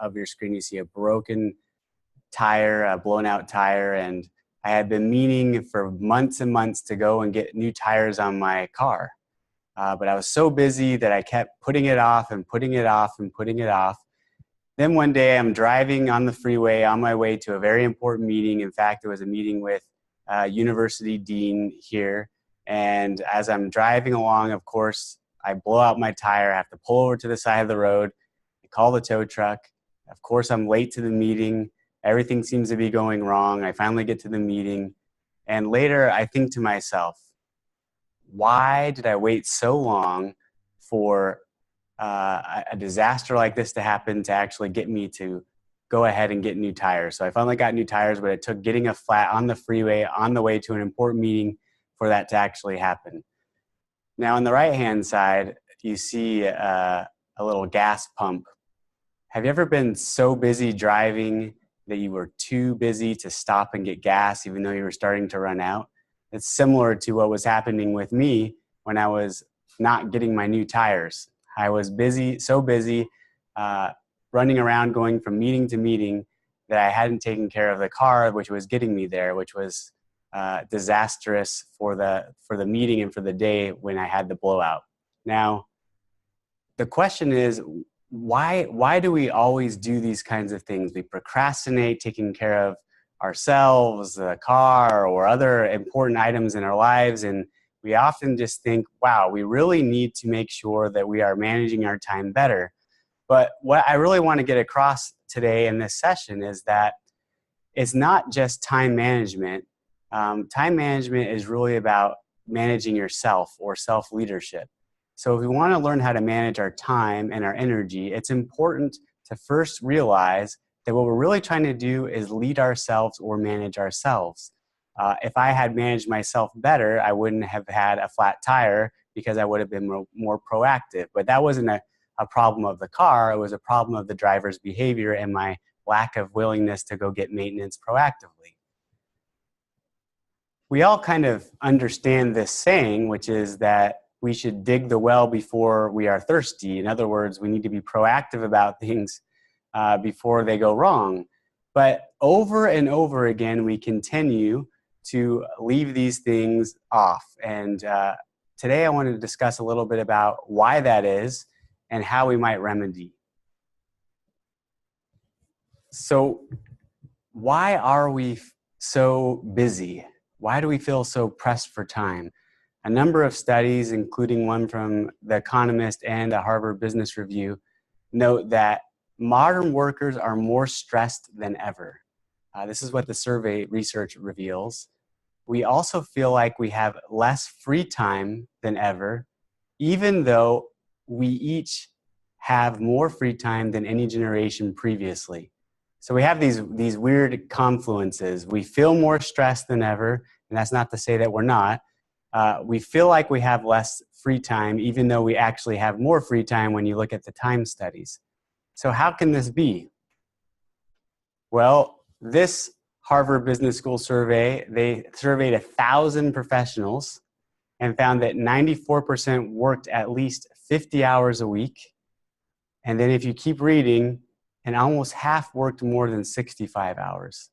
of your screen, you see a broken tire, a blown out tire, and I had been meaning for months and months to go and get new tires on my car. But I was so busy that I kept putting it off and putting it off and putting it off. Then one day I'm driving on the freeway on my way to a very important meeting. In fact, it was a meeting with a university dean here. And as I'm driving along, of course, I blow out my tire. I have to pull over to the side of the road. I call the tow truck. Of course, I'm late to the meeting. Everything seems to be going wrong. I finally get to the meeting. And later I think to myself, why did I wait so long for a disaster like this to happen to actually get me to go ahead and get new tires? So I finally got new tires, but it took getting a flat on the freeway on the way to an important meeting for that to actually happen. Now on the right-hand side, you see a little gas pump. Have you ever been so busy driving that you were too busy to stop and get gas even though you were starting to run out? It's similar to what was happening with me when I was not getting my new tires. I was busy, so busy, running around going from meeting to meeting that I hadn't taken care of the car, which was getting me there, which was disastrous for the meeting and for the day when I had the blowout. Now, the question is, why do we always do these kinds of things? We procrastinate taking care of ourselves, the car, or other important items in our lives, and we often just think, wow, we really need to make sure that we are managing our time better. But what I really want to get across today in this session is that it's not just time management. Time management is really about managing yourself or self-leadership. So if we want to learn how to manage our time and our energy, it's important to first realize that what we're really trying to do is lead ourselves or manage ourselves. If I had managed myself better, I wouldn't have had a flat tire because I would have been more proactive. But that wasn't a problem of the car. It was a problem of the driver's behavior and my lack of willingness to go get maintenance proactively. We all kind of understand this saying, which is that we should dig the well before we are thirsty. In other words, we need to be proactive about things before they go wrong. But over and over again, we continue to leave these things off. And today I wanted to discuss a little bit about why that is and how we might remedy. So why are we so busy? Why do we feel so pressed for time? A number of studies, including one from The Economist and a Harvard Business Review, note that modern workers are more stressed than ever. This is what the survey research reveals. We also feel like we have less free time than ever, even though we each have more free time than any generation previously. So we have these weird confluences. We feel more stressed than ever, and that's not to say that we're not. We feel like we have less free time, even though we actually have more free time when you look at the time studies. So how can this be? Well, this Harvard Business School survey, they surveyed 1,000 professionals and found that 94% worked at least 50 hours a week. And then if you keep reading, and almost half worked more than 65 hours.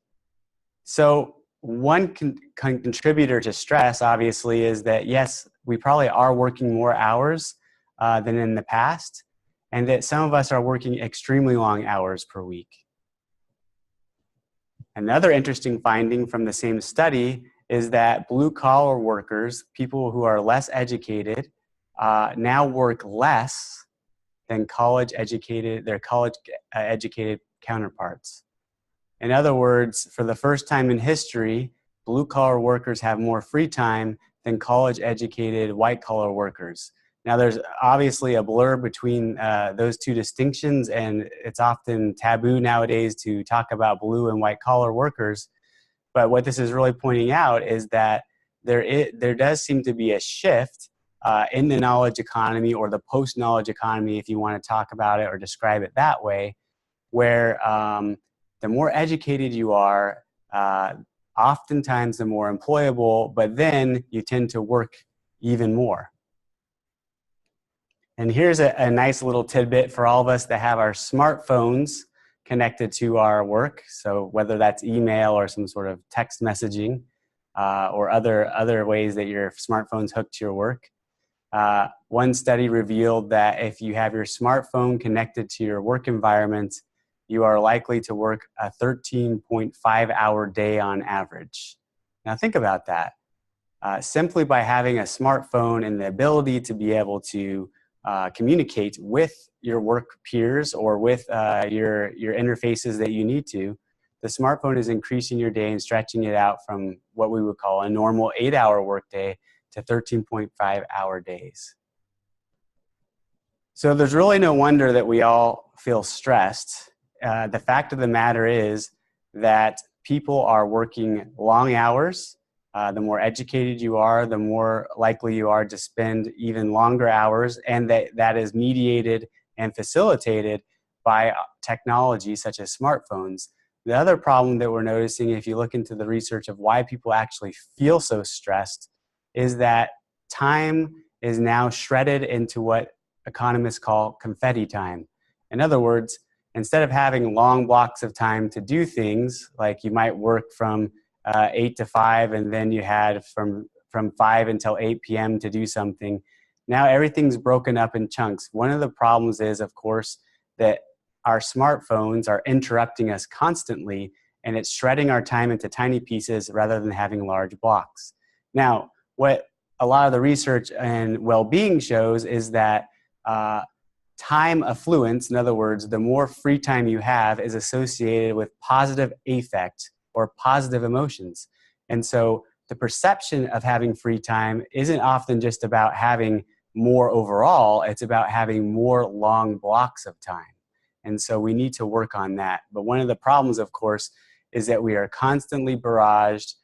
So one contributor to stress, obviously, is that, yes, we probably are working more hours than in the past, and that some of us are working extremely long hours per week. Another interesting finding from the same study is that blue-collar workers, people who are less educated, now work less than their college-educated counterparts. In other words, for the first time in history, blue-collar workers have more free time than college-educated white-collar workers. Now, there's obviously a blur between those two distinctions, and it's often taboo nowadays to talk about blue and white-collar workers. But what this is really pointing out is that there does seem to be a shift in the knowledge economy, or the post-knowledge economy, if you want to talk about it or describe it that way, where the more educated you are, oftentimes the more employable, but then you tend to work even more. And here's a nice little tidbit for all of us that have our smartphones connected to our work. So whether that's email or some sort of text messaging or other ways that your smartphone's hooked to your work. One study revealed that if you have your smartphone connected to your work environment, you are likely to work a 13.5-hour day on average. Now think about that. Simply by having a smartphone and the ability to be able to communicate with your work peers or with your interfaces that you need to, the smartphone is increasing your day and stretching it out from what we would call a normal 8-hour workday to 13.5-hour days. So there's really no wonder that we all feel stressed. The fact of the matter is that people are working long hours. The more educated you are, the more likely you are to spend even longer hours, and that is mediated and facilitated by technology such as smartphones. The other problem that we're noticing, if you look into the research of why people actually feel so stressed, is that time is now shredded into what economists call confetti time. In other words, instead of having long blocks of time to do things, like you might work from 8 to 5 and then you had from 5 until 8 p.m. to do something, now everything's broken up in chunks. One of the problems is, of course, that our smartphones are interrupting us constantly, and it's shredding our time into tiny pieces rather than having large blocks. Now, what a lot of the research and well-being shows is that time affluence, in other words, the more free time you have, is associated with positive affect or positive emotions. And so the perception of having free time isn't often just about having more overall, it's about having more long blocks of time. And so we need to work on that. But one of the problems, of course, is that we are constantly barraged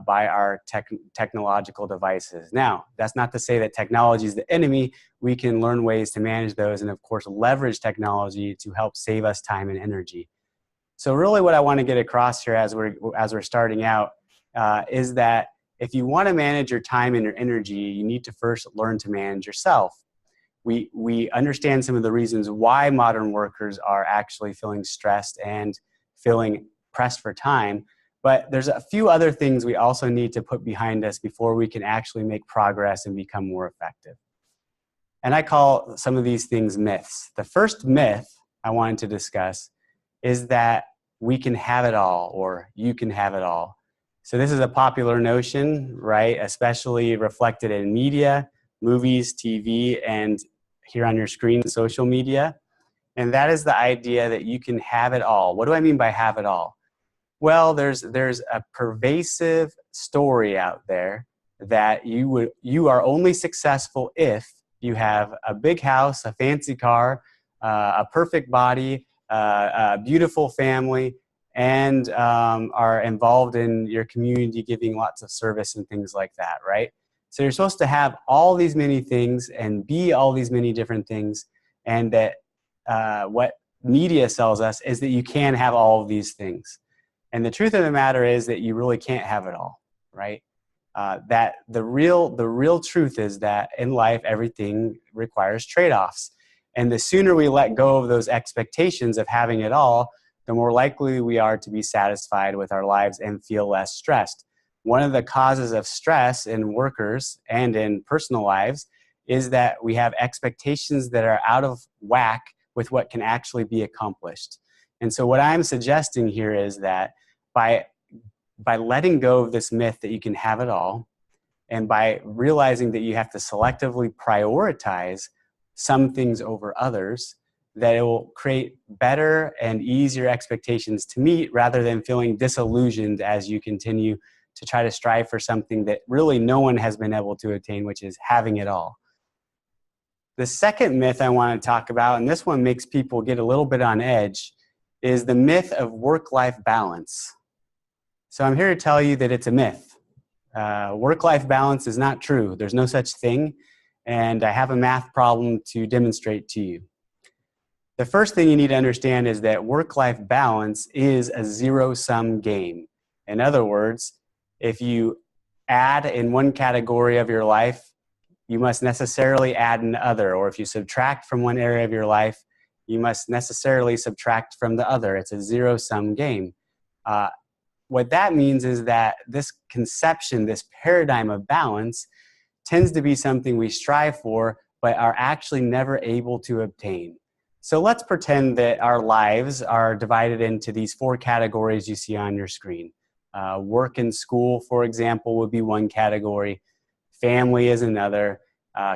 by our technological devices. Now, that's not to say that technology is the enemy. We can learn ways to manage those and, of course, leverage technology to help save us time and energy. So really what I want to get across here as we're starting out is that if you want to manage your time and your energy, you need to first learn to manage yourself. We understand some of the reasons why modern workers are actually feeling stressed and feeling pressed for time, but there's a few other things we also need to put behind us before we can actually make progress and become more effective. And I call some of these things myths. The first myth I wanted to discuss is that we can have it all, or you can have it all. So this is a popular notion, right? Especially reflected in media, movies, TV, and here on your screen, social media. And that is the idea that you can have it all. What do I mean by have it all? Well, there's a pervasive story out there that you are only successful if you have a big house, a fancy car, a perfect body, a beautiful family, and are involved in your community, giving lots of service and things like that, right? So you're supposed to have all these many things and be all these many different things, and that what media sells us is that you can have all of these things. And the truth of the matter is that you really can't have it all, right? That the real truth is that in life, everything requires trade-offs. And the sooner we let go of those expectations of having it all, the more likely we are to be satisfied with our lives and feel less stressed. One of the causes of stress in workers and in personal lives is that we have expectations that are out of whack with what can actually be accomplished. And so what I'm suggesting here is that by letting go of this myth that you can have it all, and by realizing that you have to selectively prioritize some things over others, that it will create better and easier expectations to meet rather than feeling disillusioned as you continue to try to strive for something that really no one has been able to attain, which is having it all. The second myth I want to talk about, and this one makes people get a little bit on edge, is the myth of work-life balance. So I'm here to tell you that it's a myth. Work-life balance is not true. There's no such thing, and I have a math problem to demonstrate to you. The first thing you need to understand is that work-life balance is a zero-sum game. In other words, if you add in one category of your life, you must necessarily add an other, or if you subtract from one area of your life, you must necessarily subtract from the other. It's a zero-sum game. What that means is that this conception, this paradigm of balance, tends to be something we strive for, but are actually never able to obtain. So let's pretend that our lives are divided into these 4 categories you see on your screen. Work and school, for example, would be one category. Family is another.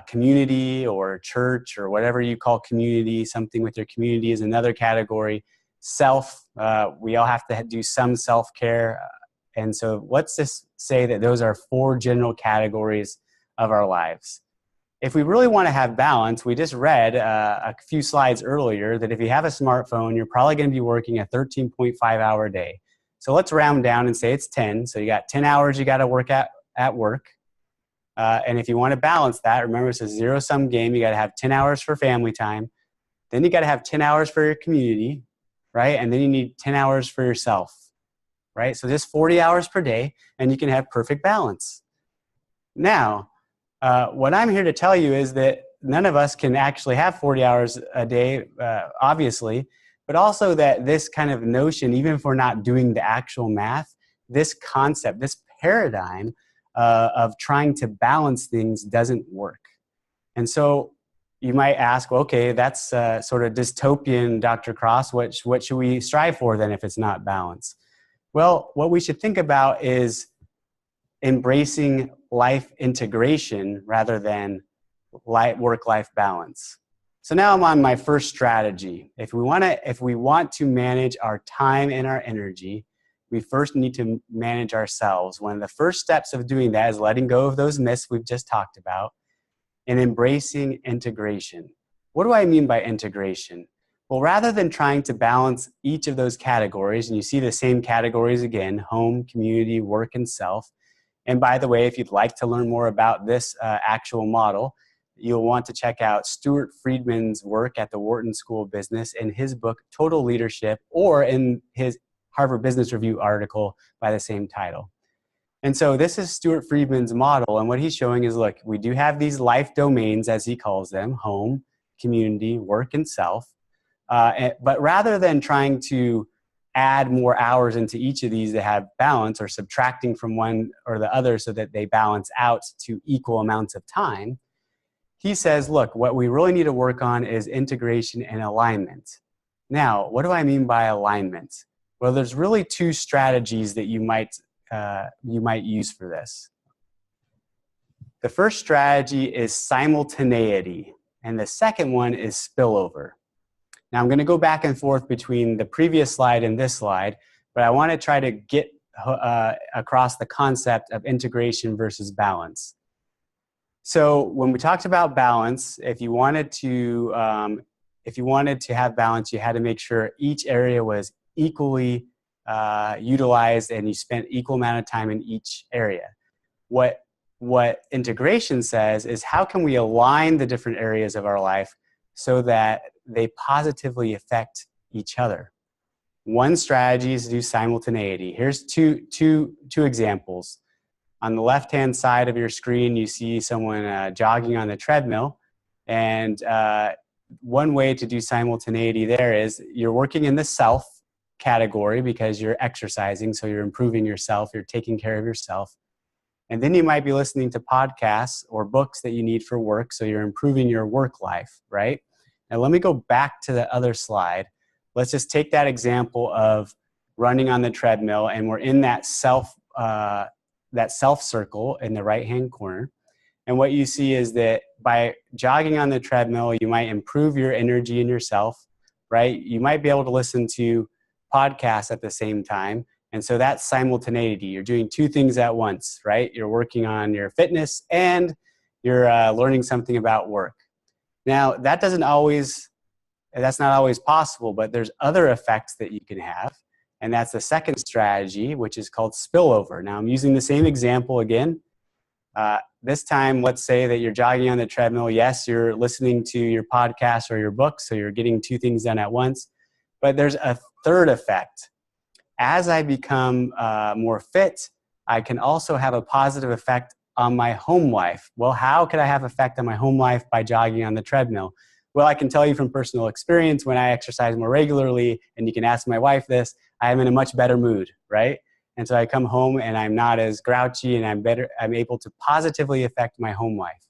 Community or church or whatever you call community, something with your community is another category. Self, we all have to do some self-care. And so let's just say that those are 4 general categories of our lives. If we really want to have balance, we just read a few slides earlier that if you have a smartphone, you're probably going to be working a 13.5-hour day. So let's round down and say it's 10. So you got 10 hours you got to work at work. And if you want to balance that, remember it's a zero-sum game. You got to have 10 hours for family time. Then you got to have 10 hours for your community, right? And then you need 10 hours for yourself, right? So just 40 hours per day, and you can have perfect balance. Now, what I'm here to tell you is that none of us can actually have 40 hours a day, obviously, but also that this kind of notion, even if we're not doing the actual math, this concept, this paradigm of trying to balance things doesn't work. And so you might ask, well, okay, that's sort of dystopian, Dr. Cross. What should we strive for then if it's not balance? Well, what we should think about is embracing life integration rather than work-life balance. So now I'm on my first strategy. If we want to manage our time and our energy, we first need to manage ourselves. One of the first steps of doing that is letting go of those myths we've just talked about and embracing integration. What do I mean by integration? Well, rather than trying to balance each of those categories, and you see the same categories again, home, community, work, and self. And by the way, if you'd like to learn more about this actual model, you'll want to check out Stuart Friedman's work at the Wharton School of Business in his book, Total Leadership, or in his Harvard Business Review article by the same title. And so this is Stuart Friedman's model. And what he's showing is, look, we do have these life domains, as he calls them, home, community, work, and self. But rather than trying to add more hours into each of these to have balance, or subtracting from one or the other so that they balance out to equal amounts of time, he says, look, what we really need to work on is integration and alignment. Now, what do I mean by alignment? Well, there's really 2 strategies that you might use for this. The first strategy is simultaneity, and the second one is spillover. Now, I'm going to go back and forth between the previous slide and this slide, but I want to try to get across the concept of integration versus balance. So when we talked about balance, if you wanted to have balance, you had to make sure each area was equally utilized and you spent equal amount of time in each area. What integration says is, how can we align the different areas of our life so that they positively affect each other? One strategy is to do simultaneity. Here's two examples. On the left-hand side of your screen, you see someone jogging on the treadmill. And one way to do simultaneity there is you're working in the self category because you're exercising, so you're improving yourself, you're taking care of yourself. And then you might be listening to podcasts or books that you need for work, so you're improving your work life, right? Now let me go back to the other slide. Let's just take that example of running on the treadmill, and we're in that self circle in the right-hand corner. And what you see is that by jogging on the treadmill, you might improve your energy in yourself, right? You might be able to listen to podcasts at the same time. And so that's simultaneity. You're doing 2 things at once, right? You're working on your fitness and you're learning something about work. Now, that's not always possible, but there's other effects that you can have. And that's the second strategy, which is called spillover. Now, I'm using the same example again. This time, let's say that you're jogging on the treadmill. Yes, you're listening to your podcast or your book, so you're getting 2 things done at once. But there's a third effect. As I become more fit, I can also have a positive effect on my home life. Well, how could I have effect on my home life by jogging on the treadmill? Well, I can tell you from personal experience, when I exercise more regularly, and you can ask my wife this, I am in a much better mood, right? And so I come home and I'm not as grouchy, and I'm able to positively affect my home life.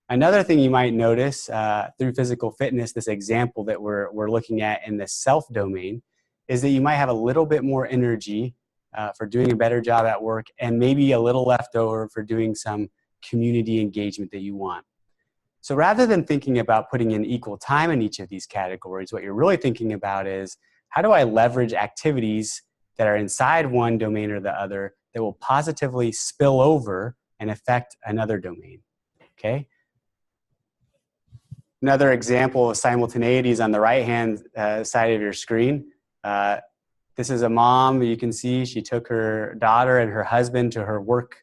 Another thing you might notice through physical fitness, this example that we're looking at in the self domain, is that you might have a little bit more energy for doing a better job at work, and maybe a little left over for doing some community engagement that you want. So rather than thinking about putting in equal time in each of these categories, what you're really thinking about is, how do I leverage activities that are inside one domain or the other that will positively spill over and affect another domain? Okay. Another example of simultaneity is on the right-hand side of your screen. This is a mom. You can see she took her daughter and her husband to her work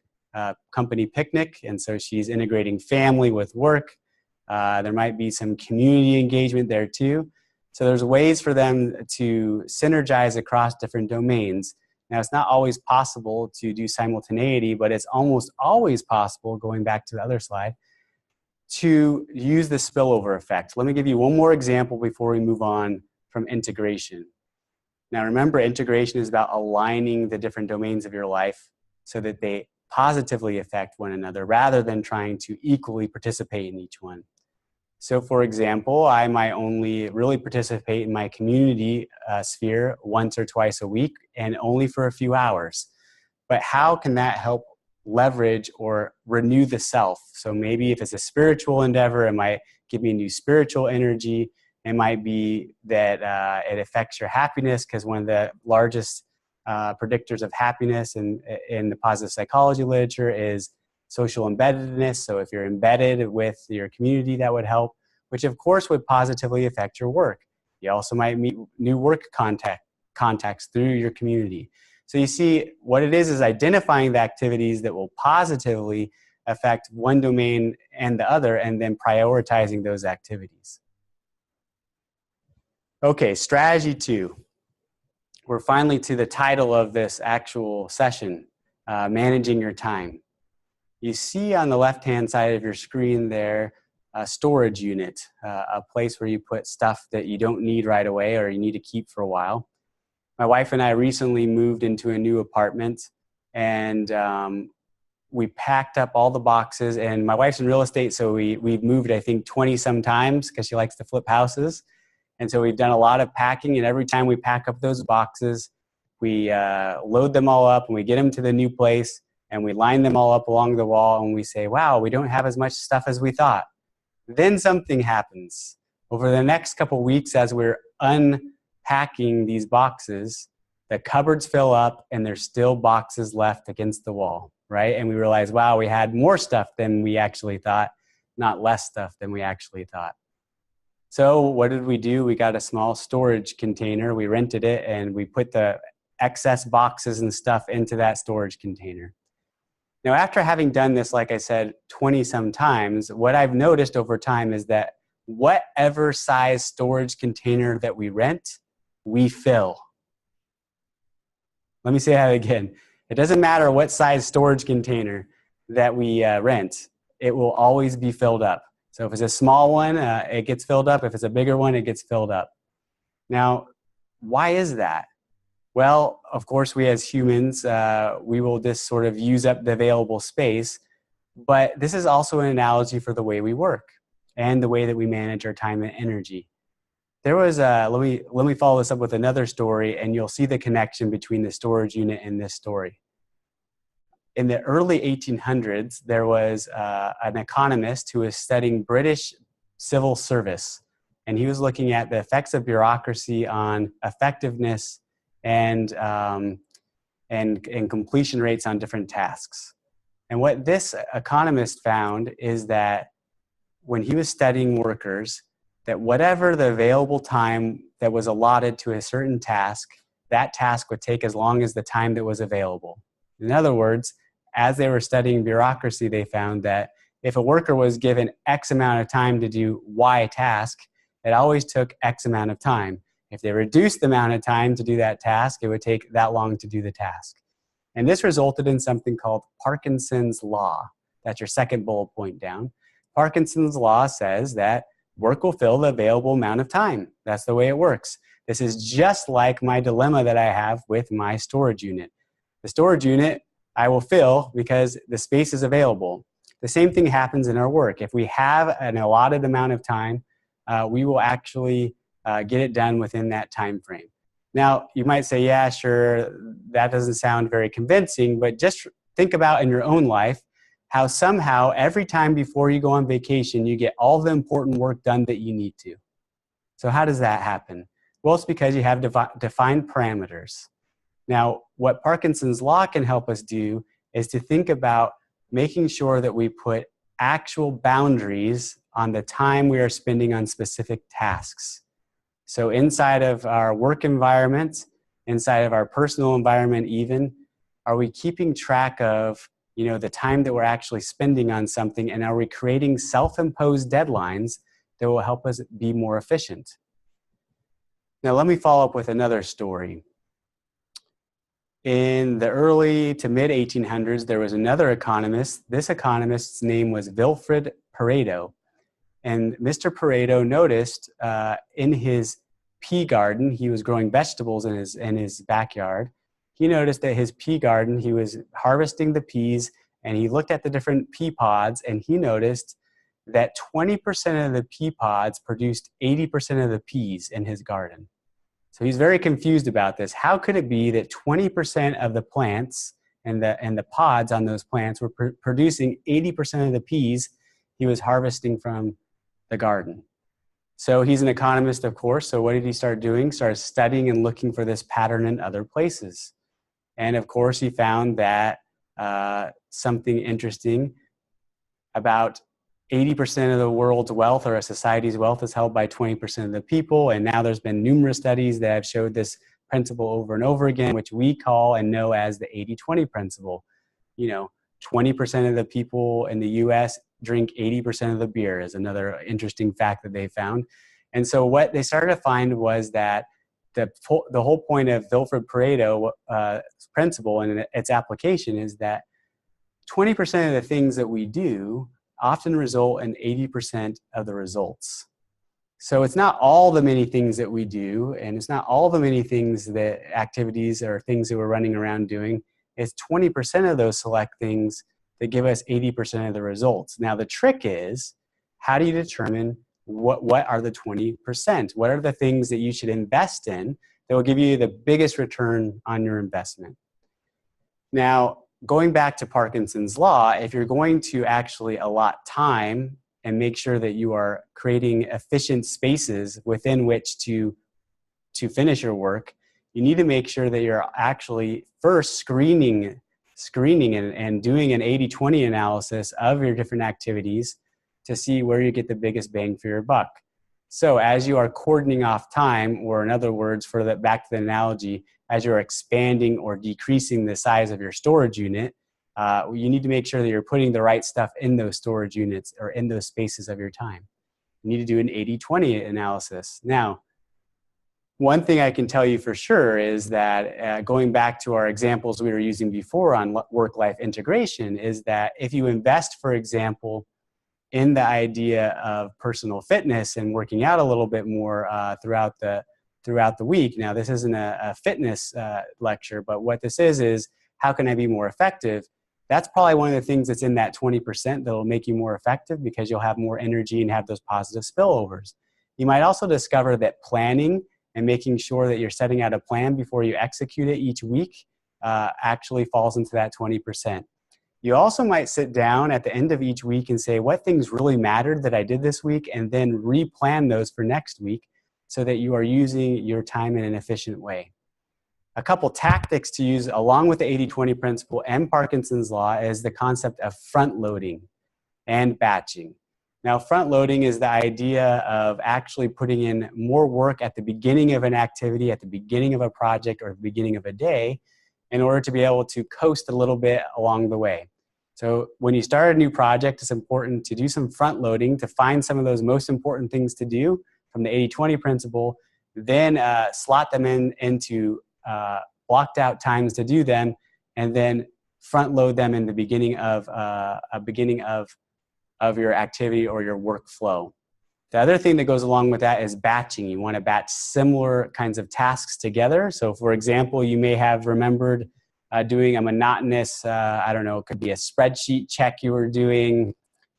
company picnic, and so she's integrating family with work. There might be some community engagement there too. So there's ways for them to synergize across different domains. Now, it's not always possible to do simultaneity, but it's almost always possible, going back to the other slide, to use the spillover effect. Let me give you one more example before we move on from integration. Now, remember, integration is about aligning the different domains of your life so that they positively affect one another, rather than trying to equally participate in each one. So, for example, I might only really participate in my community sphere once or twice a week, and only for a few hours. But how can that help leverage or renew the self? So maybe if it's a spiritual endeavor, it might give me new spiritual energy. It might be that it affects your happiness, because one of the largest predictors of happiness in the positive psychology literature is social embeddedness. So if you're embedded with your community, that would help, which of course would positively affect your work. You also might meet new work contacts through your community. So you see, what it is identifying the activities that will positively affect one domain and the other, and then prioritizing those activities. Okay, strategy 2. We're finally to the title of this actual session, managing your time. You see on the left-hand side of your screen there, a storage unit, a place where you put stuff that you don't need right away or you need to keep for a while. My wife and I recently moved into a new apartment, and we packed up all the boxes. And my wife's in real estate, so we've moved, I think, 20 some times, because she likes to flip houses. And so we've done a lot of packing, and every time we pack up those boxes, we load them all up and we get them to the new place, and we line them all up along the wall, and we say, wow, we don't have as much stuff as we thought. Then something happens. Over the next couple of weeks, as we're unpacking these boxes, the cupboards fill up and there's still boxes left against the wall, right? And we realize, wow, we had more stuff than we actually thought, not less stuff than we actually thought. So what did we do? We got a small storage container, we rented it, and we put the excess boxes and stuff into that storage container. Now, after having done this, like I said, 20 some times, what I've noticed over time is that whatever size storage container that we rent, we fill. Let me say that again. It doesn't matter what size storage container that we rent, it will always be filled up. So if it's a small one, it gets filled up. If it's a bigger one, it gets filled up. Now, why is that? Well, of course, we as humans, we will just sort of use up the available space, but this is also an analogy for the way we work and the way that we manage our time and energy. There was let me follow this up with another story, and you'll see the connection between the storage unit and this story. In the early 1800s, there was an economist who was studying British civil service, and he was looking at the effects of bureaucracy on effectiveness and completion rates on different tasks. And what this economist found is that when he was studying workers, that whatever the available time that was allotted to a certain task, that task would take as long as the time that was available. In other words, as they were studying bureaucracy, they found that if a worker was given X amount of time to do Y task, it always took X amount of time. If they reduced the amount of time to do that task, it would take that long to do the task. And this resulted in something called Parkinson's law. That's your second bullet point down. Parkinson's law says that work will fill the available amount of time. That's the way it works. This is just like my dilemma that I have with my storage unit. The storage unit I will fill because the space is available. The same thing happens in our work. If we have an allotted amount of time, we will actually get it done within that time frame. Now, you might say, yeah, sure, that doesn't sound very convincing, but just think about in your own life how somehow every time before you go on vacation, you get all the important work done that you need to. So how does that happen? Well, it's because you have defined parameters. Now, what Parkinson's law can help us do is to think about making sure that we put actual boundaries on the time we are spending on specific tasks. So inside of our work environment, inside of our personal environment even, are we keeping track of the time that we're actually spending on something, and are we creating self-imposed deadlines that will help us be more efficient? Now let me follow up with another story. In the early to mid 1800s, there was another economist. This economist's name was Wilfred Pareto. And Mr. Pareto noticed in his pea garden, he was growing vegetables in his backyard. He noticed that his pea garden, he was harvesting the peas, and he looked at the different pea pods, and he noticed that 20% of the pea pods produced 80% of the peas in his garden. So he's very confused about this. How could it be that 20% of the plants and the pods on those plants were producing 80% of the peas he was harvesting from the garden? So he's an economist, of course. So what did he start doing? Started studying and looking for this pattern in other places. And of course, he found that something interesting. About 80% of the world's wealth, or a society's wealth, is held by 20% of the people. And now there's been numerous studies that have showed this principle over and over again, which we call and know as the 80-20 principle. 20% of the people in the US drink 80% of the beer is another interesting fact that they found. And so what they started to find was that the whole point of Wilfred Pareto principle and its application is that 20% of the things that we do often result in 80% of the results. So it's not all the many things that we do, and it's not all the many things that activities or things that we're running around doing. It's 20% of those select things that give us 80% of the results. Now the trick is, how do you determine what are the 20%? What are the things that you should invest in that will give you the biggest return on your investment? Now, going back to Parkinson's law, if you're going to actually allot time and make sure that you are creating efficient spaces within which to finish your work, you need to make sure that you're actually first screening and doing an 80-20 analysis of your different activities to see where you get the biggest bang for your buck. So as you are cordoning off time, or in other words, back to the analogy, as you're expanding or decreasing the size of your storage unit, you need to make sure that you're putting the right stuff in those storage units or in those spaces of your time. You need to do an 80-20 analysis. Now, one thing I can tell you for sure is that going back to our examples we were using before on work-life integration, is that if you invest, for example, in the idea of personal fitness and working out a little bit more throughout the week. Now, this isn't a fitness lecture, but what this is how can I be more effective? That's probably one of the things that's in that 20% that will make you more effective, because you'll have more energy and have those positive spillovers. You might also discover that planning and making sure that you're setting out a plan before you execute it each week actually falls into that 20%. You also might sit down at the end of each week and say, what things really mattered that I did this week, and then replan those for next week so that you are using your time in an efficient way. A couple tactics to use along with the 80-20 principle and Parkinson's law is the concept of front loading and batching. Now, front loading is the idea of actually putting in more work at the beginning of an activity, at the beginning of a project, or the beginning of a day, in order to be able to coast a little bit along the way. So when you start a new project, it's important to do some front loading to find some of those most important things to do from the 80-20 principle, then slot them into blocked out times to do them, and then front load them in the beginning of your activity or your workflow. The other thing that goes along with that is batching. You want to batch similar kinds of tasks together. So for example, you may have remembered doing a monotonous, I don't know, it could be a spreadsheet check you were doing,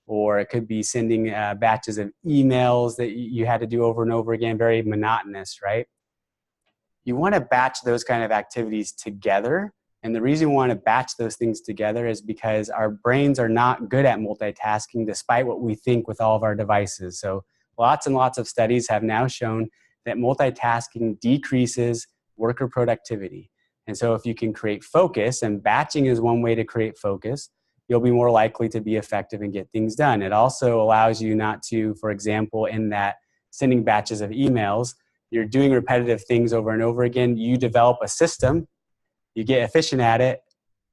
or it could be sending batches of emails that you had to do over and over again, very monotonous, right? You want to batch those kind of activities together. And the reason we want to batch those things together is because our brains are not good at multitasking despite what we think with all of our devices. So lots and lots of studies have now shown that multitasking decreases worker productivity. And so if you can create focus, and batching is one way to create focus, you'll be more likely to be effective and get things done. It also allows you not to, for example, in that sending batches of emails, you're doing repetitive things over and over again. You develop a system, you get efficient at it,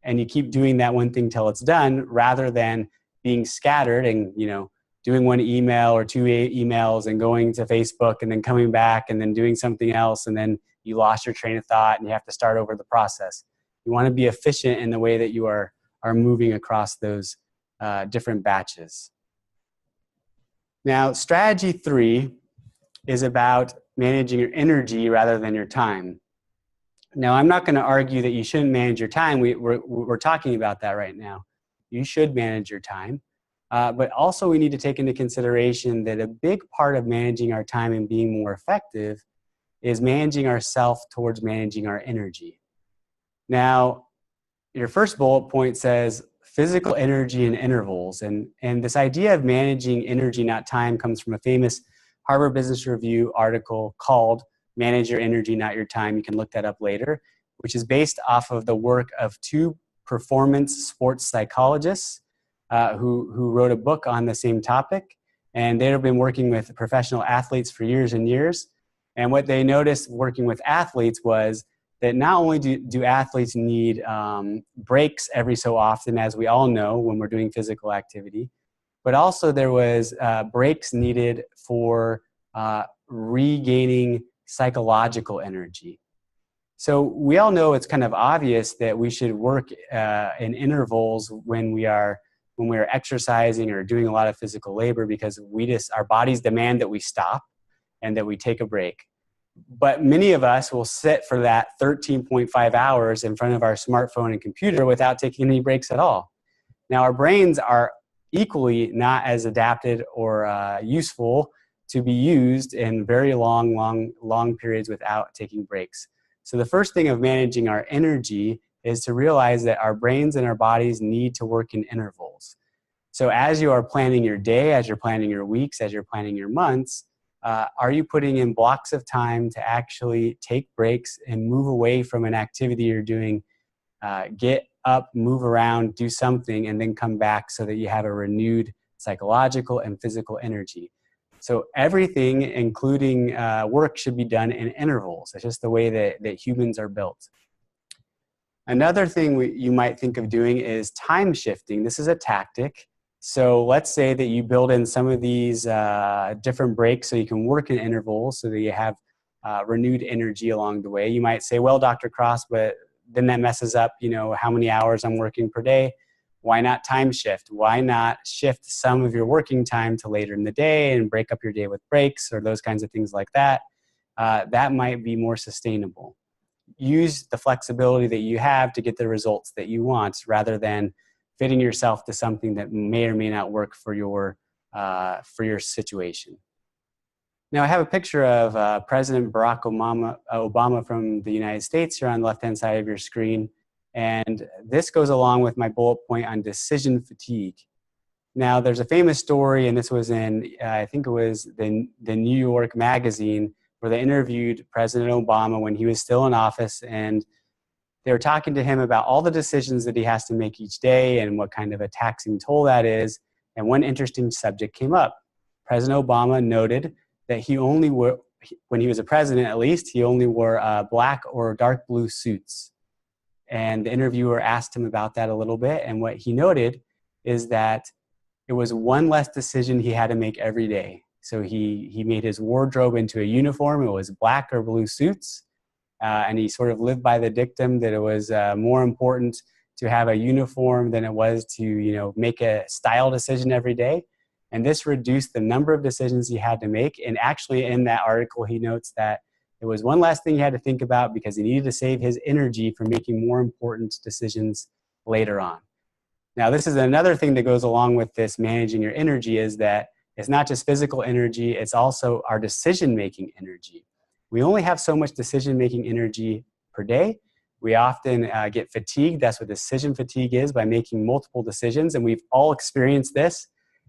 and you keep doing that one thing till it's done, rather than being scattered and, doing one email or two emails and going to Facebook and then coming back and then doing something else, and then you lost your train of thought and you have to start over the process. You want to be efficient in the way that you are moving across those different batches. Now, strategy 3 is about managing your energy rather than your time. Now, I'm not going to argue that you shouldn't manage your time. We're talking about that right now. You should manage your time. But also we need to take into consideration that a big part of managing our time and being more effective is managing ourselves towards managing our energy. Now, your first bullet point says physical energy in intervals. And this idea of managing energy, not time, comes from a famous Harvard Business Review article called Manage Your Energy, Not Your Time. You can look that up later, which is based off of the work of 2 performance sports psychologists who wrote a book on the same topic. And they've been working with professional athletes for years and years. And what they noticed working with athletes was that not only do athletes need breaks every so often, as we all know when we're doing physical activity, but also there was breaks needed for regaining psychological energy. So we all know it's kind of obvious that we should work in intervals when we're exercising or doing a lot of physical labor, because our bodies demand that we stop and that we take a break. But many of us will sit for that 13.5 hours in front of our smartphone and computer without taking any breaks at all. Now, our brains are equally not as adapted or useful to be used in very long periods without taking breaks. So the first thing of managing our energy is to realize that our brains and our bodies need to work in intervals. So as you are planning your day, as you're planning your weeks, as you're planning your months, are you putting in blocks of time to actually take breaks and move away from an activity you're doing, get up, move around, do something, and then come back so that you have a renewed psychological and physical energy? So everything, including work, should be done in intervals. It's just the way that humans are built. Another thing you might think of doing is time shifting. This is a tactic. So let's say that you build in some of these different breaks so you can work in intervals so that you have renewed energy along the way. You might say, well, Dr. Cross, but then that messes up, how many hours I'm working per day. Why not time shift? Why not shift some of your working time to later in the day and break up your day with breaks or those kinds of things like that? That might be more sustainable. Use the flexibility that you have to get the results that you want, rather than fitting yourself to something that may or may not work for your situation. Now, I have a picture of President Barack Obama from the United States here on the left-hand side of your screen. And this goes along with my bullet point on decision fatigue. Now, there's a famous story, and this was in, I think it was the New York Magazine, where they interviewed President Obama when he was still in office, and they were talking to him about all the decisions that he has to make each day and what kind of a taxing toll that is. And one interesting subject came up. President Obama noted that he only wore, when he was a president at least, he only wore black or dark blue suits. And the interviewer asked him about that a little bit. And what he noted is that it was one less decision he had to make every day. So he made his wardrobe into a uniform. It was black or blue suits. And he sort of lived by the dictum that it was more important to have a uniform than it was to, make a style decision every day. And this reduced the number of decisions he had to make. And actually in that article, he notes that it was one last thing he had to think about because he needed to save his energy for making more important decisions later on. Now, this is another thing that goes along with this managing your energy, is that it's not just physical energy, it's also our decision-making energy. We only have so much decision-making energy per day. We often get fatigued. That's what decision fatigue is, by making multiple decisions. And we've all experienced this.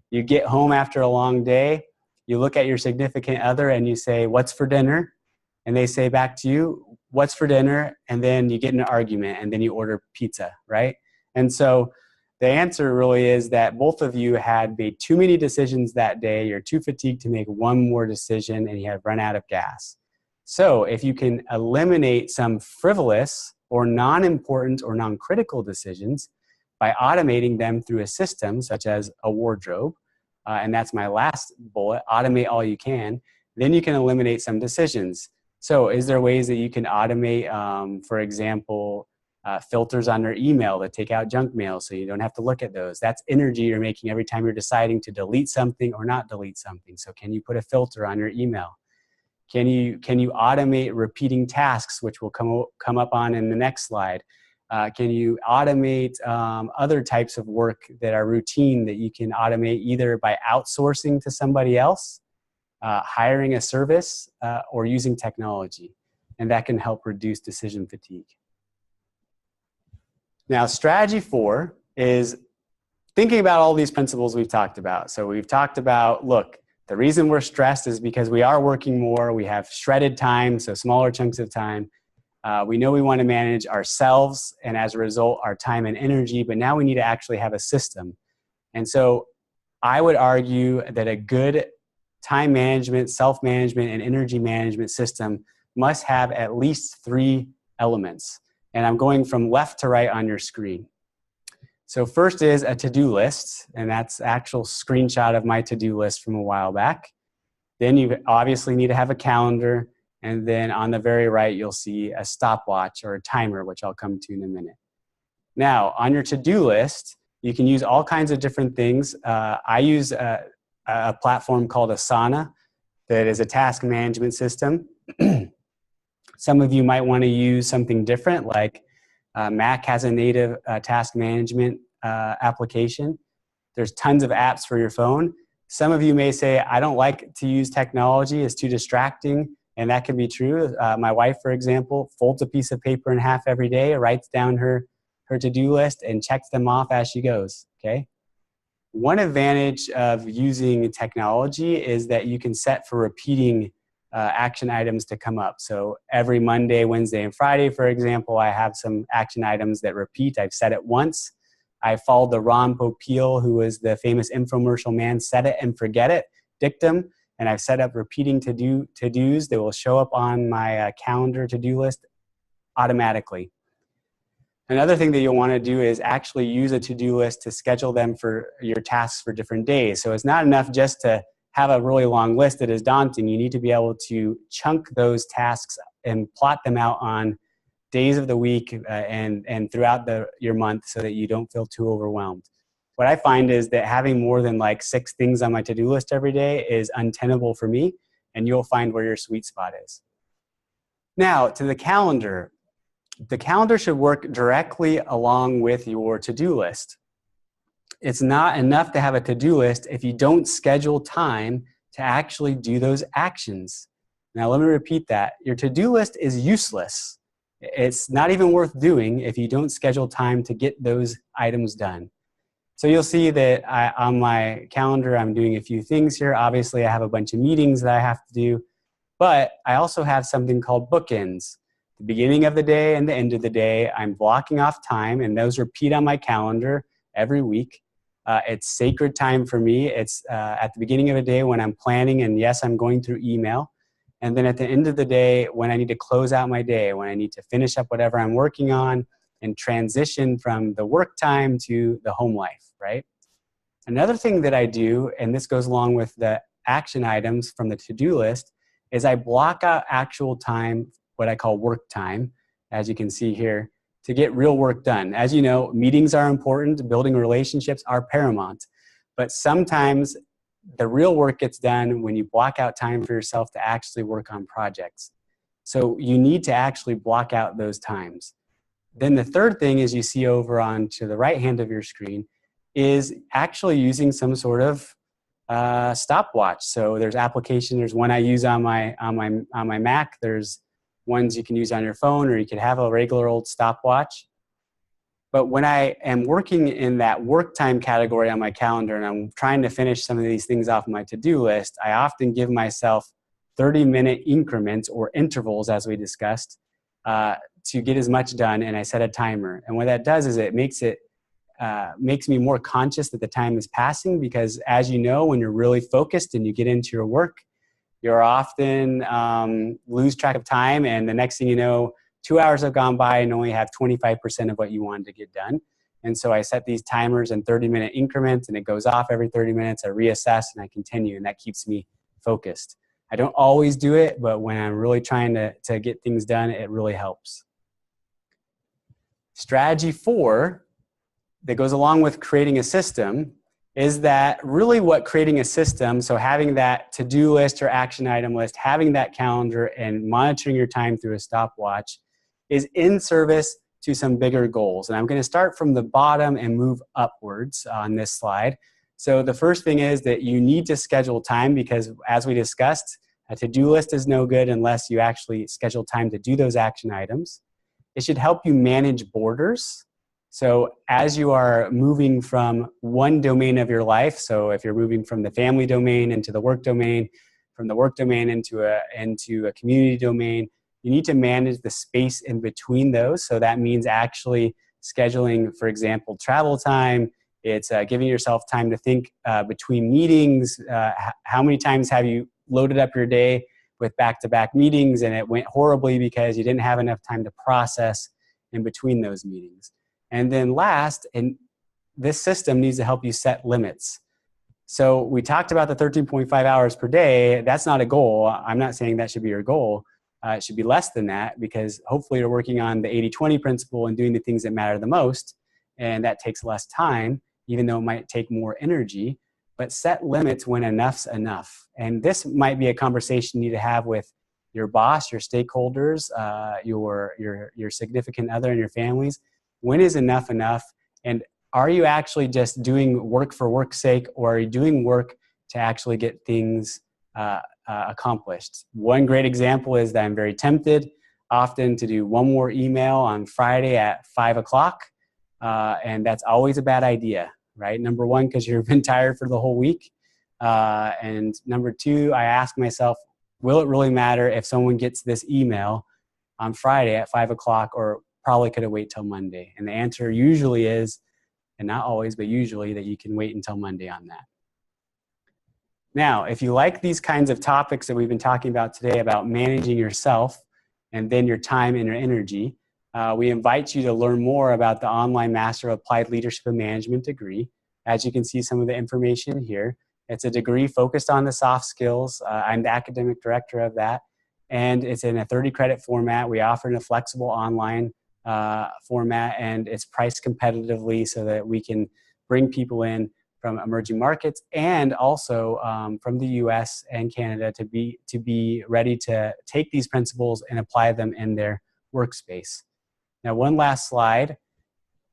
You get home after a long day, you look at your significant other and you say, "What's for dinner?" And they say back to you, "What's for dinner?" And then you get in an argument and then you order pizza, right? And so the answer really is that both of you had made too many decisions that day. You're too fatigued to make one more decision and you have run out of gas. So if you can eliminate some frivolous or non-important or non-critical decisions by automating them through a system such as a wardrobe, and that's my last bullet, automate all you can, then you can eliminate some decisions. So is there ways that you can automate, for example, filters on your email that take out junk mail so you don't have to look at those? That's energy you're making every time you're deciding to delete something or not delete something. So can you put a filter on your email? Can you automate repeating tasks, which will come up on in the next slide? Can you automate other types of work that are routine that you can automate either by outsourcing to somebody else, hiring a service, or using technology? And that can help reduce decision fatigue. Now, strategy 4 is thinking about all these principles we've talked about. So we've talked about, look, the reason we're stressed is because we are working more. We have shredded time, so smaller chunks of time. We know we want to manage ourselves and as a result, our time and energy, but now we need to actually have a system. And so I would argue that a good time management, self-management, and energy management system must have at least 3 elements. And I'm going from left to right on your screen. So first is a to-do list, and that's actual screenshot of my to-do list from a while back. Then you obviously need to have a calendar, and then on the very right, you'll see a stopwatch or a timer, which I'll come to in a minute. Now, on your to-do list, you can use all kinds of different things. I use a platform called Asana that is a task management system. Some of you might want to use something different, like Mac has a native task management application. There's tons of apps for your phone. Some of you may say, I don't like to use technology, it's too distracting, and that can be true. My wife, for example, folds a piece of paper in half every day, writes down her to-do list, and checks them off as she goes, okay? One advantage of using technology is that you can set for repeating action items to come up. So every Monday, Wednesday, and Friday, for example, I have some action items that repeat. I've said it once. I followed the Ron Popeil, who was the famous infomercial man, set it and forget it dictum, and I've set up repeating to-dos that will show up on my calendar to-do list automatically. Another thing that you'll want to do is actually use a to-do list to schedule them for your tasks for different days. So it's not enough just to have a really long list that is daunting. You need to be able to chunk those tasks and plot them out on days of the week and throughout your month so that you don't feel too overwhelmed. What I find is that having more than like 6 things on my to-do list every day is untenable for me, and you'll find where your sweet spot is. Now, to the calendar. The calendar should work directly along with your to-do list. It's not enough to have a to-do list if you don't schedule time to actually do those actions. Now, let me repeat that. Your to-do list is useless. It's not even worth doing if you don't schedule time to get those items done. So you'll see that on my calendar, I'm doing a few things here. Obviously, I have a bunch of meetings that I have to do, but I also have something called bookends. The beginning of the day and the end of the day, I'm blocking off time, and those repeat on my calendar every week. It's sacred time for me. It's at the beginning of the day when I'm planning, and yes, I'm going through email. And then at the end of the day, when I need to close out my day, when I need to finish up whatever I'm working on and transition from the work time to the home life, right? Another thing that I do, and this goes along with the action items from the to-do list, is I block out actual time, what I call work time, as you can see here. to get real work done. As you know, meetings are important, building relationships are paramount, but sometimes the real work gets done when you block out time for yourself to actually work on projects. So you need to actually block out those times. Then the third thing is you see over on to the right hand of your screen is actually using some sort of stopwatch. So there's application. There's one I use on my Mac. There's ones you can use on your phone, or you could have a regular old stopwatch. But when I am working in that work time category on my calendar and I'm trying to finish some of these things off my to-do list, I often give myself 30-minute increments or intervals, as we discussed, to get as much done, and I set a timer. And what that does is it makes me more conscious that the time is passing, because as you know, when you're really focused and you get into your work, you're often lose track of time, and the next thing you know, 2 hours have gone by and only have 25% of what you wanted to get done. And so I set these timers in 30-minute increments, and it goes off every 30 minutes. I reassess and I continue, and that keeps me focused. I don't always do it, but when I'm really trying to get things done, it really helps. Strategy 4 that goes along with creating a system is that really what creating a system, so having that to-do list or action item list, having that calendar and monitoring your time through a stopwatch, is in service to some bigger goals. And I'm going to start from the bottom and move upwards on this slide. So the first thing is that you need to schedule time, because as we discussed, a to-do list is no good unless you actually schedule time to do those action items. It should help you manage borders. So as you are moving from one domain of your life, so if you're moving from the family domain into the work domain, from the work domain into a community domain, you need to manage the space in between those. So that means actually scheduling, for example, travel time. It's giving yourself time to think between meetings. How many times have you loaded up your day with back-to-back meetings and it went horribly because you didn't have enough time to process in between those meetings? And then last, and this system needs to help you set limits. So we talked about the 13.5 hours per day. That's not a goal. I'm not saying that should be your goal. It should be less than that, because hopefully you're working on the 80-20 principle and doing the things that matter the most. And that takes less time, even though it might take more energy. But set limits when enough's enough. And this might be a conversation you need to have with your boss, your stakeholders, your significant other, and your families. When is enough enough? And are you actually just doing work for work's sake, or are you doing work to actually get things accomplished? One great example is that I'm very tempted often to do one more email on Friday at 5 o'clock. And that's always a bad idea, right? Number one, because you've been tired for the whole week. And number two, I ask myself, will it really matter if someone gets this email on Friday at 5 o'clock, or probably could have waited till Monday? And the answer usually is, and not always, but usually, that you can wait until Monday on that. Now, if you like these kinds of topics that we've been talking about today about managing yourself and then your time and your energy, we invite you to learn more about the online Master of Applied Leadership and Management degree. As you can see some of the information here, it's a degree focused on the soft skills. I'm the academic director of that, and it's in a 30-credit format. We offer in a flexible online format, and it's priced competitively so that we can bring people in from emerging markets and also from the US and Canada to be ready to take these principles and apply them in their workspace. Now, one last slide.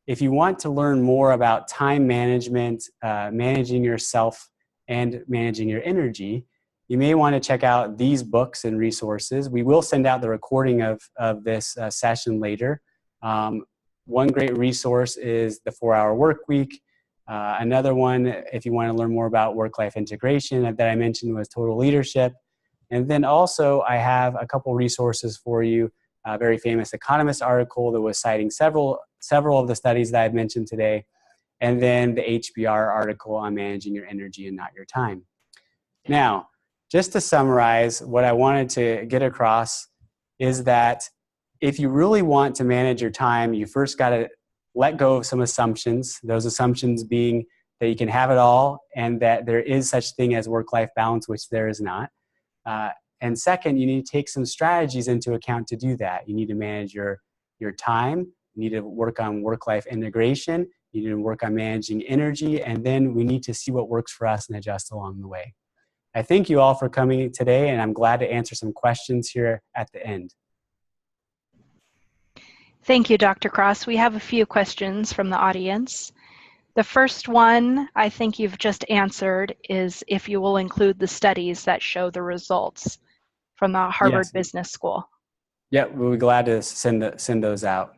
If you want to learn more about time management, managing yourself, and managing your energy, you may want to check out these books and resources. We will send out the recording of this session later. One great resource is the 4-Hour Workweek. Another one, if you want to learn more about work-life integration that I mentioned, was Total Leadership. And then also I have a couple resources for you. A very famous Economist article that was citing several of the studies that I've mentioned today. And then the HBR article on managing your energy and not your time. Now, just to summarize, what I wanted to get across is that if you really want to manage your time, you first got to let go of some assumptions, those assumptions being that you can have it all and that there is such thing as work-life balance, which there is not. And second, you need to take some strategies into account to do that. You need to manage your time, You need to work on work-life integration. You need to work on managing energy. And then we need to see what works for us and adjust along the way. I thank you all for coming today, and I'm glad to answer some questions here at the end. Thank you, Dr. Cross. We have a few questions from the audience. The first one I think you've just answered is if you will include the studies that show the results from the Harvard Business School. Yeah, we'll be glad to send those out.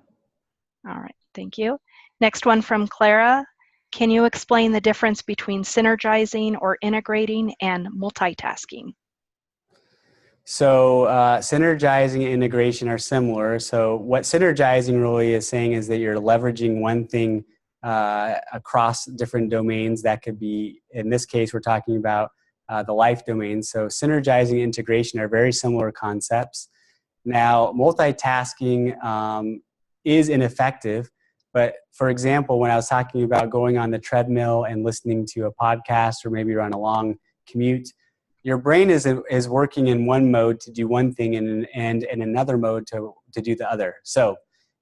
All right, thank you. Next one from Clara. Can you explain the difference between synergizing or integrating and multitasking? So synergizing and integration are similar. So what synergizing really is saying is that you're leveraging one thing across different domains. That could be, in this case, we're talking about the life domain. So synergizing and integration are very similar concepts. Now, multitasking is ineffective. But for example, when I was talking about going on the treadmill and listening to a podcast, or maybe you're on a long commute, your brain is working in one mode to do one thing and in another mode to do the other. So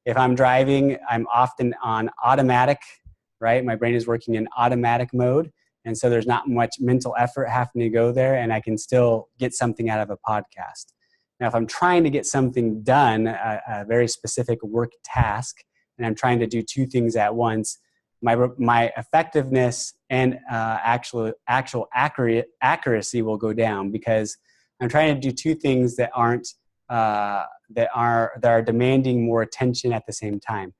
if I'm driving, I'm often on automatic, right? My brain is working in automatic mode. And so there's not much mental effort having to go there, and I can still get something out of a podcast. Now, if I'm trying to get something done, a very specific work task, and I'm trying to do two things at once, my effectiveness and actual accuracy will go down, because I'm trying to do two things that are demanding more attention at the same time.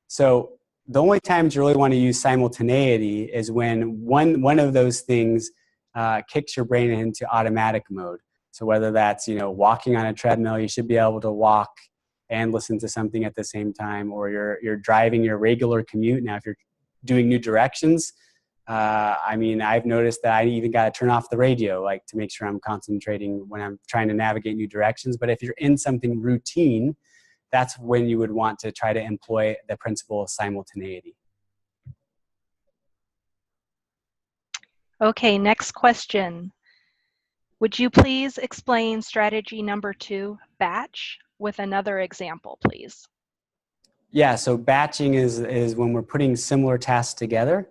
So the only times you really want to use simultaneity is when one of those things kicks your brain into automatic mode. So whether that's walking on a treadmill, you should be able to walk and listen to something at the same time, or you're driving your regular commute. Now, if you're doing new directions, I've noticed that I even got to turn off the radio, to make sure I'm concentrating when I'm trying to navigate new directions. But if you're in something routine, that's when you would want to try to employ the principle of simultaneity. Okay, next question. Would you please explain strategy number 2, batch, with another example, please? Yeah, so batching is when we're putting similar tasks together,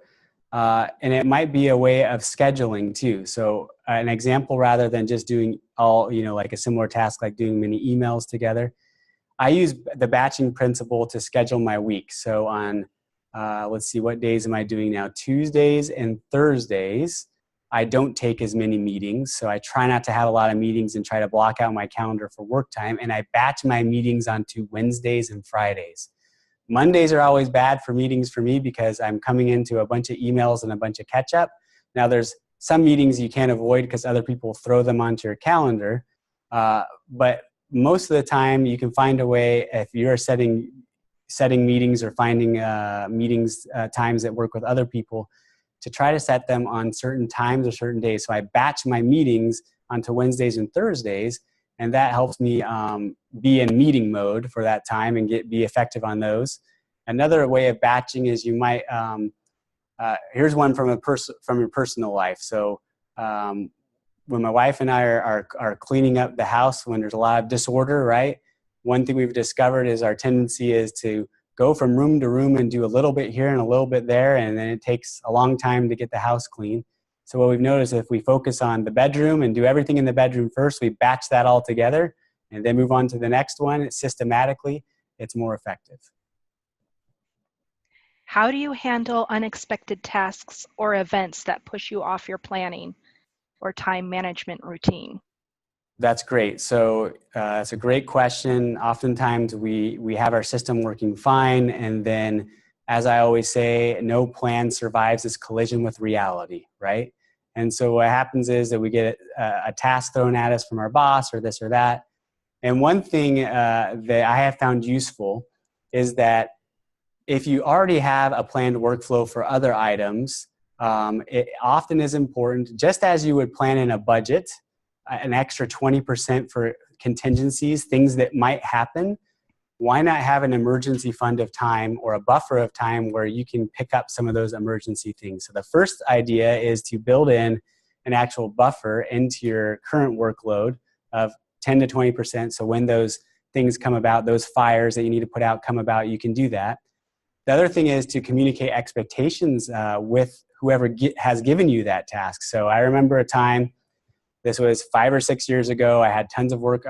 and it might be a way of scheduling too. So an example, rather than just doing all, like a similar task, like doing many emails together, I use the batching principle to schedule my week. So on, let's see, what days am I doing now? Tuesdays and Thursdays, I don't take as many meetings. So I try not to have a lot of meetings and try to block out my calendar for work time. And I batch my meetings onto Wednesdays and Fridays. Mondays are always bad for meetings for me because I'm coming into a bunch of emails and a bunch of catch up. Now there's some meetings you can't avoid because other people throw them onto your calendar. But most of the time you can find a way, if you're setting meetings or finding meetings times that work with other people, to try to set them on certain times or certain days. So I batch my meetings onto Wednesdays and Thursdays, and that helps me be in meeting mode for that time and be effective on those. Another way of batching is you might, here's one from your personal life. So when my wife and I are cleaning up the house, when there's a lot of disorder, right? One thing we've discovered is our tendency is to go from room to room and do a little bit here and a little bit there, and then it takes a long time to get the house clean. So what we've noticed, if we focus on the bedroom and do everything in the bedroom first, we batch that all together and then move on to the next one systematically, it's more effective. How do you handle unexpected tasks or events that push you off your planning or time management routine? That's great. So it's a great question. Oftentimes we have our system working fine, and then, as I always say, no plan survives this collision with reality, right? And so what happens is that we get a task thrown at us from our boss or this or that. And one thing that I have found useful is that if you already have a planned workflow for other items, it often is important, just as you would plan in a budget, an extra 20% for contingencies, things that might happen. Why not have an emergency fund of time or a buffer of time where you can pick up some of those emergency things? So the first idea is to build in an actual buffer into your current workload of 10 to 20%. So when those things come about, those fires that you need to put out come about, you can do that. The other thing is to communicate expectations with whoever has given you that task. So I remember a time, this was 5 or 6 years ago, I had tons of work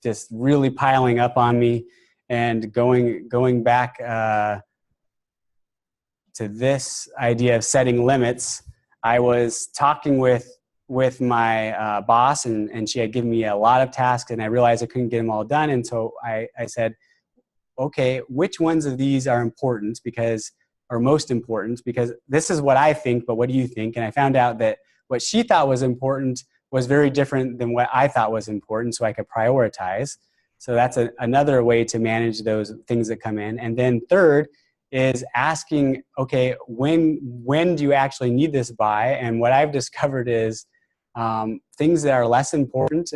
just really piling up on me, and going back to this idea of setting limits, I was talking with my boss, and she had given me a lot of tasks, and I realized I couldn't get them all done. And so I said, okay, which ones of these are important or most important? Because this is what I think, but what do you think? And I found out that what she thought was important was very different than what I thought was important, so I could prioritize. So that's another way to manage those things that come in. And then third is asking, okay, when do you actually need this by? And what I've discovered is things that are less important,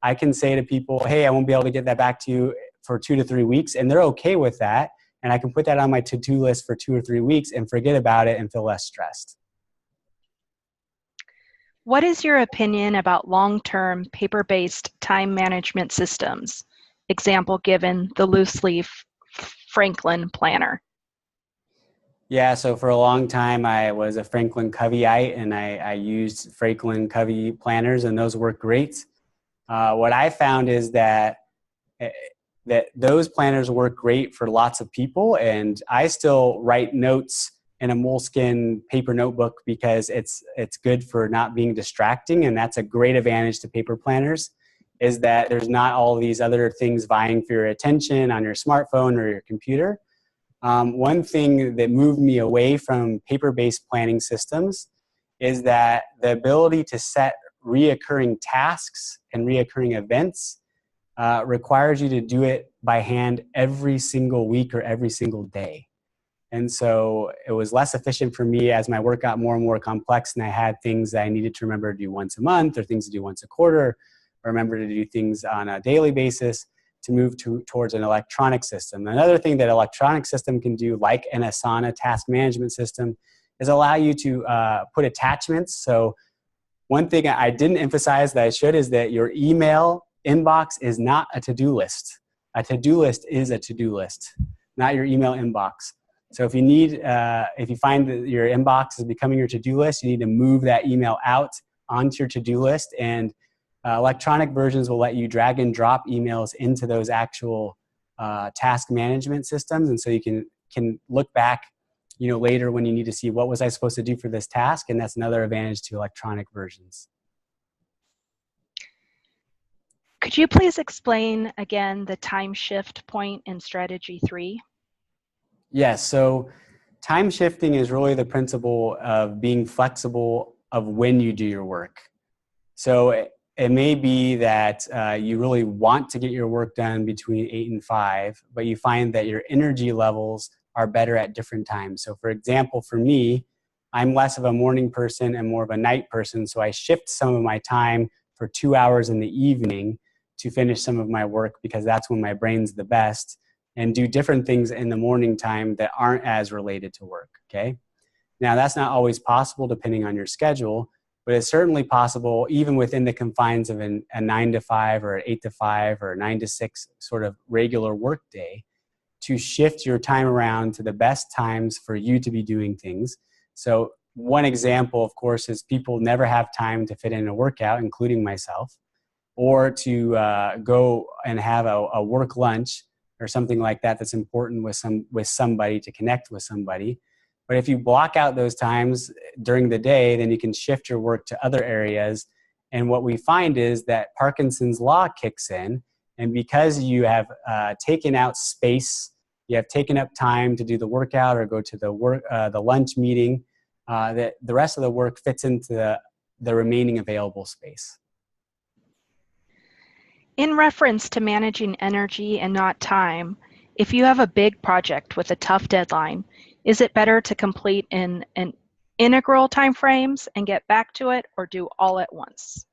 I can say to people, hey, I won't be able to get that back to you for 2 to 3 weeks, and they're okay with that. And I can put that on my to-do list for 2 or 3 weeks and forget about it and feel less stressed. What is your opinion about long-term paper-based time management systems? Example given, the loose leaf Franklin planner. Yeah, so for a long time I was a Franklin Coveyite, and I used Franklin Covey planners, and those work great. What I found is that those planners work great for lots of people, and I still write notes in a Moleskine paper notebook because it's good for not being distracting, and that's a great advantage to paper planners, is that there's not all these other things vying for your attention on your smartphone or your computer. One thing that moved me away from paper-based planning systems is that the ability to set reoccurring tasks and reoccurring events requires you to do it by hand every single week or every single day. And so it was less efficient for me as my work got more and more complex, and I had things that I needed to remember to do once a month, or things to do once a quarter, or remember to do things on a daily basis, to move towards an electronic system. Another thing that electronic system can do, like an Asana task management system, is allow you to put attachments. So one thing I didn't emphasize that I should is that your email inbox is not a to-do list. A to-do list is a to-do list, not your email inbox. So if you find that your inbox is becoming your to-do list, you need to move that email out onto your to-do list, and electronic versions will let you drag and drop emails into those actual task management systems. And so you can look back, later when you need to see what was I supposed to do for this task, and that's another advantage to electronic versions. Could you please explain again the time shift point in strategy 3? Yes, so time shifting is really the principle of being flexible of when you do your work. So it may be that you really want to get your work done between 8 and 5, but you find that your energy levels are better at different times. So for example, for me, I'm less of a morning person and more of a night person, so I shift some of my time for 2 hours in the evening to finish some of my work, because that's when my brain's the best, and do different things in the morning time that aren't as related to work, okay? Now, that's not always possible depending on your schedule, but it's certainly possible even within the confines of a 9 to 5 or 8 to 5 or 9 to 6 sort of regular work day to shift your time around to the best times for you to be doing things. So one example, of course, is people never have time to fit in a workout, including myself, or to go and have a work lunch or something like that that's important with somebody, to connect with somebody. But if you block out those times during the day, then you can shift your work to other areas. And what we find is that Parkinson's law kicks in, and because you have taken out space, you have taken up time to do the workout or go to the lunch meeting, that the rest of the work fits into the remaining available space. In reference to managing energy and not time, if you have a big project with a tough deadline, is it better to complete in an integral timeframes and get back to it, or do all at once?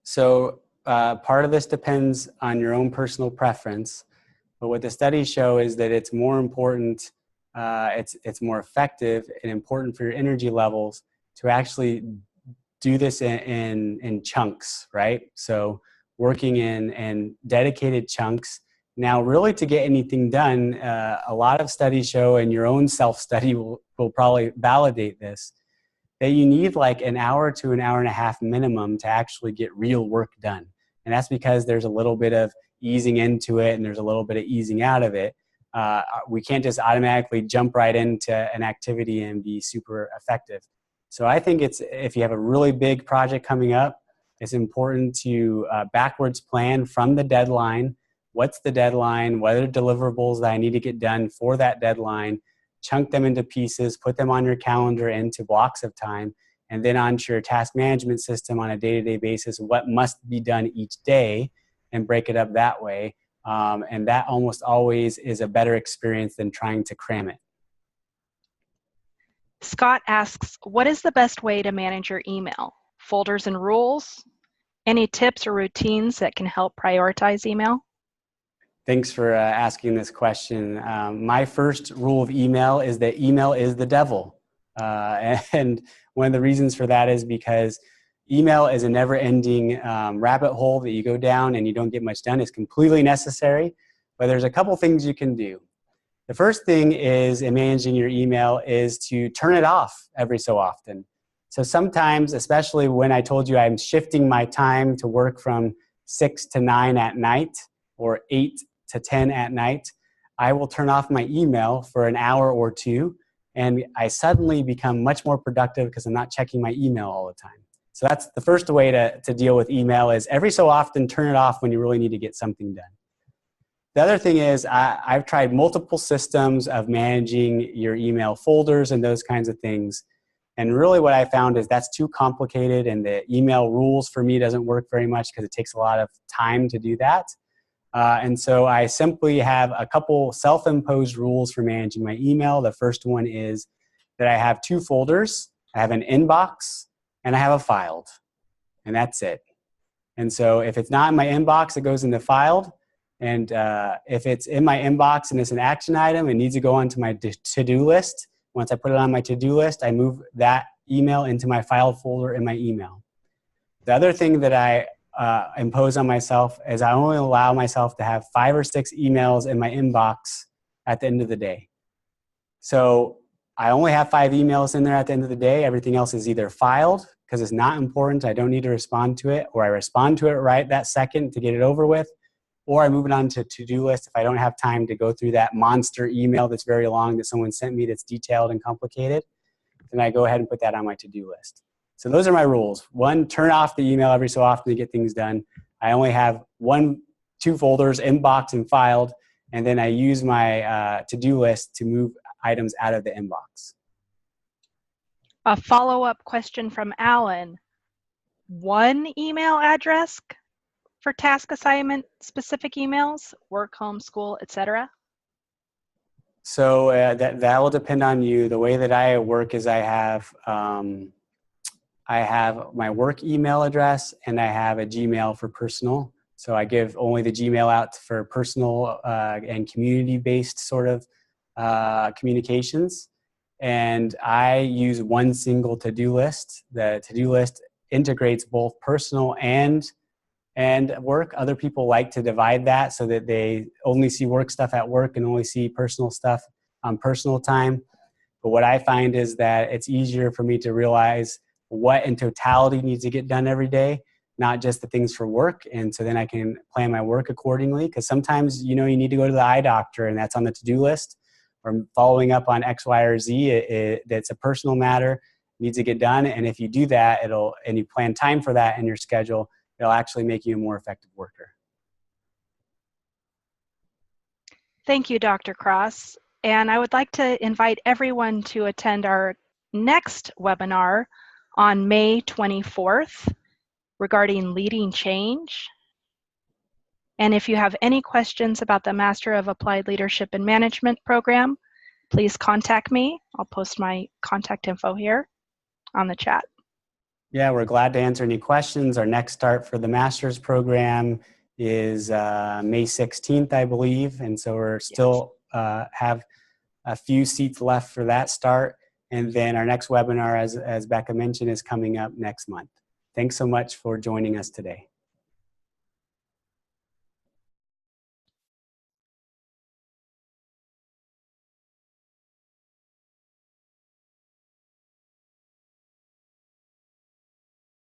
So part of this depends on your own personal preference, but what the studies show is that it's more important, it's more effective and important for your energy levels to actually do this in chunks, right? So working in dedicated chunks. Now, really to get anything done, a lot of studies show, and your own self-study will probably validate this, that you need like an hour to an hour and a half minimum to actually get real work done. And that's because there's a little bit of easing into it and there's a little bit of easing out of it. We can't just automatically jump right into an activity and be super effective. So I think if you have a really big project coming up, it's important to backwards plan from the deadline. What's the deadline? What are the deliverables that I need to get done for that deadline? Chunk them into pieces, put them on your calendar into blocks of time, and then onto your task management system on a day-to-day basis, what must be done each day, and break it up that way. And that almost always is a better experience than trying to cram it. Scott asks, what is the best way to manage your email? Folders and rules? Any tips or routines that can help prioritize email? Thanks for asking this question. My first rule of email is that email is the devil. And one of the reasons for that is because email is a never-ending rabbit hole that you go down and you don't get much done. It's completely necessary, but there's a couple things you can do. The first thing is in managing your email is to turn it off every so often. So sometimes, especially when I told you I'm shifting my time to work from 6 to 9 at night or 8 to 10 at night, I will turn off my email for an hour or two, and I suddenly become much more productive because I'm not checking my email all the time. So that's the first way to deal with email, is every so often turn it off when you really need to get something done. The other thing is I've tried multiple systems of managing your email folders and those kinds of things. And really what I found is that's too complicated, and the email rules for me doesn't work very much because it takes a lot of time to do that. And so I simply have a couple self-imposed rules for managing my email. The first one is that I have two folders. I have an inbox and I have a filed, and that's it. And so if it's not in my inbox, it goes into filed. And if it's in my inbox and it's an action item, it needs to go onto my to-do list. Once I put it on my to-do list, I move that email into my filed folder in my email. The other thing that I impose on myself is I only allow myself to have 5 or 6 emails in my inbox at the end of the day. So I only have 5 emails in there at the end of the day. Everything else is either filed because it's not important, I don't need to respond to it, or I respond to it right that second to get it over with, or I move it on to to-do list if I don't have time to go through that monster email that's very long that someone sent me that's detailed and complicated. Then I go ahead and put that on my to-do list. So those are my rules. 1, turn off the email every so often to get things done. I only have 2 folders, inbox and filed, and then I use my to-do list to move items out of the inbox. A follow-up question from Alan. One email address for task assignment specific emails, work, home, school, etc.? So that will depend on you. The way that I work is I have my work email address and I have a Gmail for personal. So I give only the Gmail out for personal and community-based sort of communications. And I use one single to-do list. The to-do list integrates both personal and work. Other people like to divide that so that they only see work stuff at work and only see personal stuff on personal time. But what I find is that it's easier for me to realize what in totality needs to get done every day, not just the things for work. And so then I can plan my work accordingly, because sometimes, you need to go to the eye doctor and that's on the to-do list, or following up on X, Y, or Z. That's a personal matter, needs to get done. And if you do that, and you plan time for that in your schedule, it'll actually make you a more effective worker. Thank you, Dr. Cross. And I would like to invite everyone to attend our next webinar on May 24th regarding leading change. And if you have any questions about the Master of Applied Leadership and Management program, please contact me. I'll post my contact info here on the chat. Yeah, we're glad to answer any questions. Our next start for the master's program is May 16th, I believe. And so we're still have a few seats left for that start. And then our next webinar, as Becca mentioned, is coming up next month. Thanks so much for joining us today.